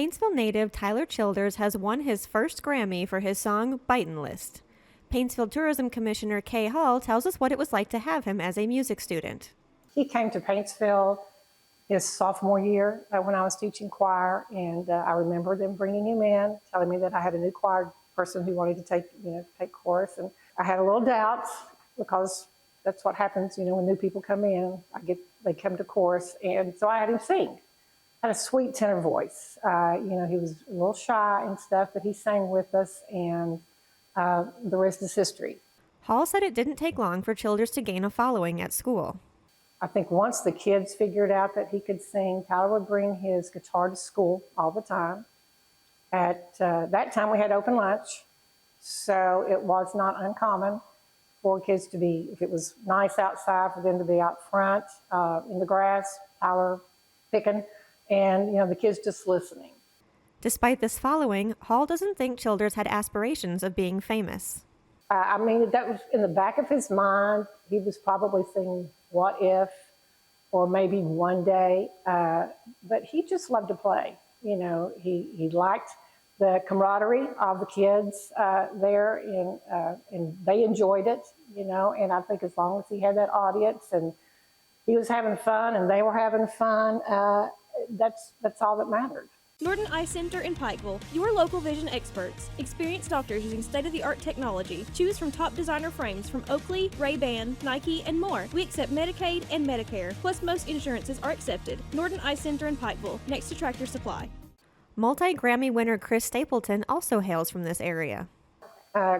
Paintsville native Tyler Childers has won his first Grammy for his song Bitin' List. Paintsville Tourism Commissioner Kay Hall tells us what it was like to have him as a music student. He came to Paintsville his sophomore year when I was teaching choir, and I remember them bringing him in, telling me that I had a new choir person who wanted to take chorus, and I had a little doubt because that's what happens, when new people come in. They come to chorus, and so I had him sing. Had a sweet tenor voice. He was a little shy and stuff, but he sang with us, and the rest is history. Hall said it didn't take long for Childers to gain a following at school. I think once the kids figured out that he could sing, Tyler would bring his guitar to school all the time. At that time, we had open lunch, so it was not uncommon for kids to be, if it was nice outside, for them to be out front in the grass, Tyler picking, and the kids just listening. Despite this following, Hall doesn't think Childers had aspirations of being famous. That was in the back of his mind. He was probably thinking, what if, or maybe one day, but he just loved to play. He liked the camaraderie of the kids there, and they enjoyed it, and I think as long as he had that audience and he was having fun and they were having fun, that's all that mattered. Norton Eye Center in Pikeville, your local vision experts. Experienced doctors using state-of-the-art technology. Choose from top designer frames from Oakley, Ray-Ban, Nike, and more. We accept Medicaid and Medicare, plus most insurances are accepted. Norton Eye Center in Pikeville, next to Tractor Supply. Multi-Grammy winner Chris Stapleton also hails from this area.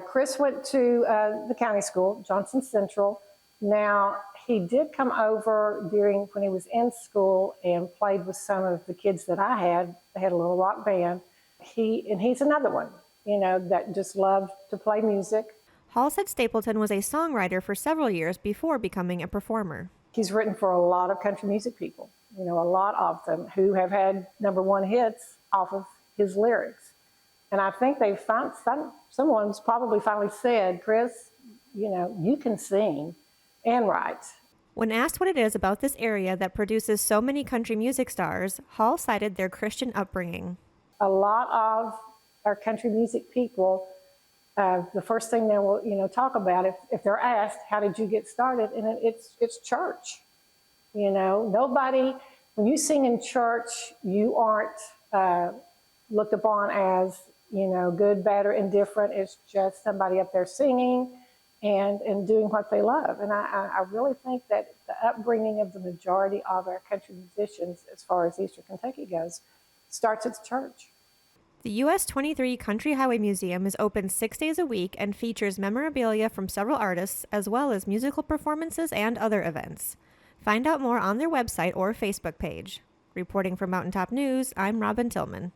Chris went to the county school, Johnson Central. Now, he did come over when he was in school and played with some of the kids that I had. They had a little rock band. He's another one, that just loved to play music. Hall said Stapleton was a songwriter for several years before becoming a performer. He's written for a lot of country music people, a lot of them who have had #1 hits off of his lyrics. And I think someone's probably finally said, Chris, you can sing and write. When asked what it is about this area that produces so many country music stars, Hall cited their Christian upbringing. A lot of our country music people, the first thing they will talk about if they're asked, how did you get started? And it's church. Nobody, when you sing in church, you aren't looked upon as good, bad, or indifferent. It's just somebody up there singing and doing what they love. And I really think that the upbringing of the majority of our country musicians, as far as Eastern Kentucky goes, starts at the church. The US 23 Country Highway Museum is open 6 days a week and features memorabilia from several artists, as well as musical performances and other events. Find out more on their website or Facebook page. Reporting for Mountaintop News, I'm Robin Tillman.